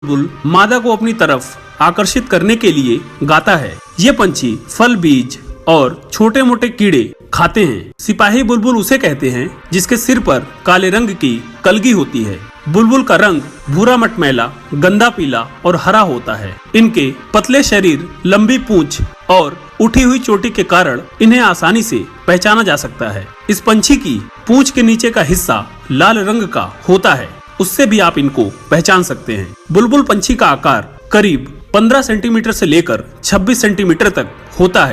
बुलबुल मादा को अपनी तरफ आकर्षित करने के लिए गाता है। ये पंछी फल, बीज और छोटे मोटे कीड़े खाते हैं। सिपाही बुलबुल उसे कहते हैं जिसके सिर पर काले रंग की कलगी होती है। बुलबुल का रंग भूरा मटमैला, गंदा पीला और हरा होता है। इनके पतले शरीर, लंबी पूंछ और उठी हुई चोटी के कारण इन्हें आसानी से पहचाना जा सकता है। इस पंछी की पूंछ के नीचे का हिस्सा लाल रंग का होता है, उससे भी आप इनको पहचान सकते हैं। बुलबुल पंछी का आकार करीब 15 सेंटीमीटर से लेकर 26 सेंटीमीटर तक होता है।